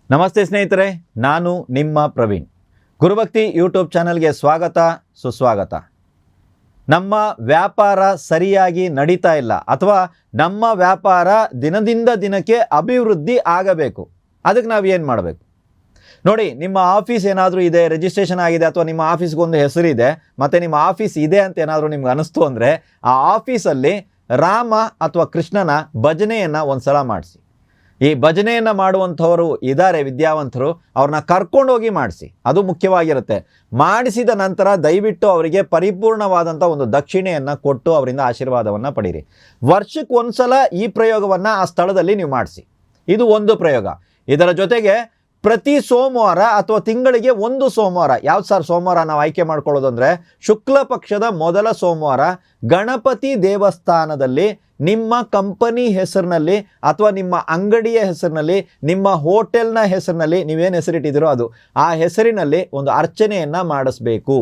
ನಮಸ್ತೆ ಸ್ನೇಹಿತರೆ, ನಾನು ನಿಮ್ಮ ಪ್ರವೀಣ್. ಗುರುಭಕ್ತಿ ಯೂಟ್ಯೂಬ್ ಚಾನಲ್ಗೆ ಸ್ವಾಗತ, ಸುಸ್ವಾಗತ. ನಮ್ಮ ವ್ಯಾಪಾರ ಸರಿಯಾಗಿ ನಡೀತಾ ಇಲ್ಲ ಅಥವಾ ನಮ್ಮ ವ್ಯಾಪಾರ ದಿನದಿಂದ ದಿನಕ್ಕೆ ಅಭಿವೃದ್ಧಿ ಆಗಬೇಕು. ಅದಕ್ಕೆ ನಾವು ಏನು ಮಾಡಬೇಕು ನೋಡಿ. ನಿಮ್ಮ ಆಫೀಸ್ ಏನಾದರೂ ಇದೆ, ರಿಜಿಸ್ಟ್ರೇಷನ್ ಆಗಿದೆ, ಅಥವಾ ನಿಮ್ಮ ಆಫೀಸ್ಗೊಂದು ಹೆಸರಿದೆ ಮತ್ತು ನಿಮ್ಮ ಆಫೀಸ್ ಇದೆ ಅಂತ ಏನಾದರೂ ನಿಮ್ಗೆ ಅನಿಸ್ತು ಅಂದರೆ ಆ ಆಫೀಸಲ್ಲಿ ರಾಮ ಅಥವಾ ಕೃಷ್ಣನ ಭಜನೆಯನ್ನು ಒಂದು ಸಲ ಮಾಡಿಸಿ. ಈ ಭಜನೆಯನ್ನು ಮಾಡುವಂಥವರು ಇದ್ದಾರೆ ವಿದ್ಯಾವಂತರು, ಅವ್ರನ್ನ ಕರ್ಕೊಂಡೋಗಿ ಮಾಡಿಸಿ. ಅದು ಮುಖ್ಯವಾಗಿರುತ್ತೆ. ಮಾಡಿಸಿದ ನಂತರ ದಯವಿಟ್ಟು ಅವರಿಗೆ ಪರಿಪೂರ್ಣವಾದಂಥ ಒಂದು ದಕ್ಷಿಣೆಯನ್ನು ಕೊಟ್ಟು ಅವರಿಂದ ಆಶೀರ್ವಾದವನ್ನು ಪಡೀರಿ. ವರ್ಷಕ್ಕೆ ಒಂದು ಸಲ ಈ ಪ್ರಯೋಗವನ್ನು ಆ ಸ್ಥಳದಲ್ಲಿ ನೀವು ಮಾಡಿಸಿ. ಇದು ಒಂದು ಪ್ರಯೋಗ. ಇದರ ಜೊತೆಗೆ ಪ್ರತಿ ಸೋಮವಾರ ಅಥವಾ ತಿಂಗಳಿಗೆ ಒಂದು ಸೋಮವಾರ, ಯಾವ್ದು ಸೋಮವಾರ ನಾವು ಆಯ್ಕೆ ಮಾಡ್ಕೊಳ್ಳೋದು ಅಂದರೆ ಶುಕ್ಲ ಪಕ್ಷದ ಮೊದಲ ಸೋಮವಾರ ಗಣಪತಿ ದೇವಸ್ಥಾನದಲ್ಲಿ ನಿಮ್ಮ ಕಂಪನಿ ಹೆಸರಿನಲ್ಲಿ ಅಥವಾ ನಿಮ್ಮ ಅಂಗಡಿಯ ಹೆಸರಿನಲ್ಲಿ, ನಿಮ್ಮ ಹೋಟೆಲ್ನ ಹೆಸರಿನಲ್ಲಿ, ನೀವೇನು ಹೆಸರಿಟ್ಟಿದ್ದೀರೋ ಅದು, ಆ ಹೆಸರಿನಲ್ಲಿ ಒಂದು ಅರ್ಚನೆಯನ್ನು ಮಾಡಿಸ್ಬೇಕು.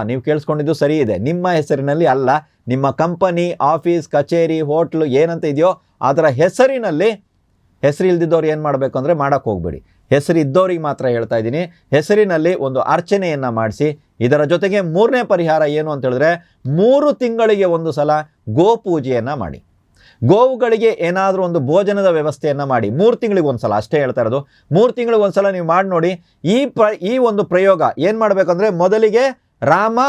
ನೀವು ಕೇಳಿಸ್ಕೊಂಡಿದ್ದು ಸರಿ ಇದೆ. ನಿಮ್ಮ ಹೆಸರಿನಲ್ಲಿ ಅಲ್ಲ, ನಿಮ್ಮ ಕಂಪನಿ, ಆಫೀಸ್, ಕಚೇರಿ, ಹೋಟ್ಲು ಏನಂತ ಇದೆಯೋ ಅದರ ಹೆಸರಿನಲ್ಲಿ. ಹೆಸರು ಇಲ್ದಿದ್ದವ್ರು ಏನು ಮಾಡಬೇಕು ಅಂದರೆ ಮಾಡೋಕ್ಕೆ ಹೋಗಬೇಡಿ. ಹೆಸರು ಇದ್ದವ್ರಿಗೆ ಮಾತ್ರ ಹೇಳ್ತಾ ಇದ್ದೀನಿ. ಹೆಸರಿನಲ್ಲಿ ಒಂದು ಅರ್ಚನೆಯನ್ನು ಮಾಡಿಸಿ. ಇದರ ಜೊತೆಗೆ ಮೂರನೇ ಪರಿಹಾರ ಏನು ಅಂತ ಹೇಳಿದ್ರೆ, 3 ತಿಂಗಳಿಗೆ ಒಂದು ಸಲ ಗೋಪೂಜೆಯನ್ನು ಮಾಡಿ. ಗೋವುಗಳಿಗೆ ಏನಾದರೂ ಒಂದು ಭೋಜನದ ವ್ಯವಸ್ಥೆಯನ್ನು ಮಾಡಿ. 3 ತಿಂಗಳಿಗೆ ಒಂದು ಸಲ, ಅಷ್ಟೇ ಹೇಳ್ತಾ ಇರೋದು. 3 ತಿಂಗಳಿಗೆ ಒಂದು ಸಲ ನೀವು ಮಾಡಿ ನೋಡಿ. ಈ ಒಂದು ಪ್ರಯೋಗ ಏನು ಮಾಡಬೇಕಂದ್ರೆ, ಮೊದಲಿಗೆ ರಾಮ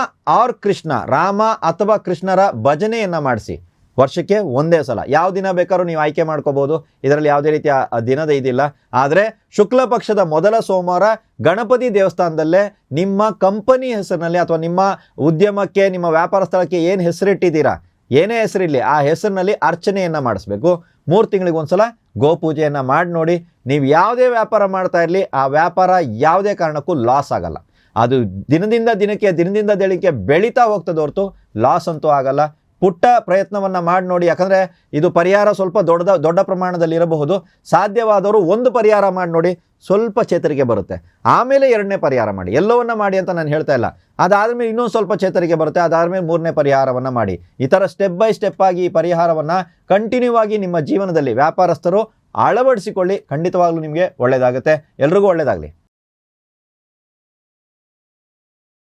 ಆರ್ ಕೃಷ್ಣ, ರಾಮ ಅಥವಾ ಕೃಷ್ಣರ ಭಜನೆಯನ್ನು ಮಾಡಿಸಿ. ವರ್ಷಕ್ಕೆ ಒಂದೇ ಸಲ, ಯಾವ ದಿನ ಬೇಕಾದ್ರೂ ನೀವು ಆಯ್ಕೆ ಮಾಡ್ಕೋಬೋದು. ಇದರಲ್ಲಿ ಯಾವುದೇ ರೀತಿಯ ದಿನದ ಇದಿಲ್ಲ. ಆದರೆ ಶುಕ್ಲ ಪಕ್ಷದ ಮೊದಲ ಸೋಮವಾರ ಗಣಪತಿ ದೇವಸ್ಥಾನದಲ್ಲೇ ನಿಮ್ಮ ಕಂಪನಿ ಹೆಸರಿನಲ್ಲಿ ಅಥವಾ ನಿಮ್ಮ ಉದ್ಯಮಕ್ಕೆ, ನಿಮ್ಮ ವ್ಯಾಪಾರ ಸ್ಥಳಕ್ಕೆ ಏನು ಹೆಸರಿಟ್ಟಿದ್ದೀರಾ, ಏನೇ ಹೆಸರಿರಲಿ ಆ ಹೆಸರಿನಲ್ಲಿ ಅರ್ಚನೆಯನ್ನು ಮಾಡಿಸ್ಬೇಕು. 3 ತಿಂಗಳಿಗೆ ಒಂದು ಸಲ ಗೋಪೂಜೆಯನ್ನು ಮಾಡಿ ನೋಡಿ. ನೀವು ಯಾವುದೇ ವ್ಯಾಪಾರ ಮಾಡ್ತಾ ಇರಲಿ, ಆ ವ್ಯಾಪಾರ ಯಾವುದೇ ಕಾರಣಕ್ಕೂ ಲಾಸ್ ಆಗಲ್ಲ. ಅದು ದಿನದಿಂದ ದಿನಕ್ಕೆ ಬೆಳೀತಾ ಹೋಗ್ತದೆ ಹೊರತು ಲಾಸ್ ಅಂತೂ ಆಗಲ್ಲ. ಪುಟ್ಟ ಪ್ರಯತ್ನವನ್ನು ಮಾಡಿ ನೋಡಿ. ಯಾಕಂದರೆ ಇದು ಪರಿಹಾರ ಸ್ವಲ್ಪ ದೊಡ್ಡ ಪ್ರಮಾಣದಲ್ಲಿ ಇರಬಹುದು. ಸಾಧ್ಯವಾದವರು ಒಂದು ಪರಿಹಾರ ಮಾಡಿ ನೋಡಿ, ಸ್ವಲ್ಪ ಚೇತರಿಕೆ ಬರುತ್ತೆ. ಆಮೇಲೆ 2ನೇ ಪರಿಹಾರ ಮಾಡಿ. ಎಲ್ಲವನ್ನ ಮಾಡಿ ಅಂತ ನಾನು ಹೇಳ್ತಾ ಇಲ್ಲ. ಅದಾದಮೇಲೆ ಇನ್ನೊಂದು ಸ್ವಲ್ಪ ಚೇತರಿಕೆ ಬರುತ್ತೆ. ಅದಾದಮೇಲೆ 3ನೇ ಪರಿಹಾರವನ್ನು ಮಾಡಿ. ಈ ಥರ ಸ್ಟೆಪ್ ಬೈ ಸ್ಟೆಪ್ ಆಗಿ ಈ ಪರಿಹಾರವನ್ನು ಕಂಟಿನ್ಯೂ ಆಗಿ ನಿಮ್ಮ ಜೀವನದಲ್ಲಿ ವ್ಯಾಪಾರಸ್ಥರು ಅಳವಡಿಸಿಕೊಳ್ಳಿ. ಖಂಡಿತವಾಗ್ಲೂ ನಿಮಗೆ ಒಳ್ಳೆಯದಾಗುತ್ತೆ. ಎಲ್ರಿಗೂ ಒಳ್ಳೆಯದಾಗಲಿ.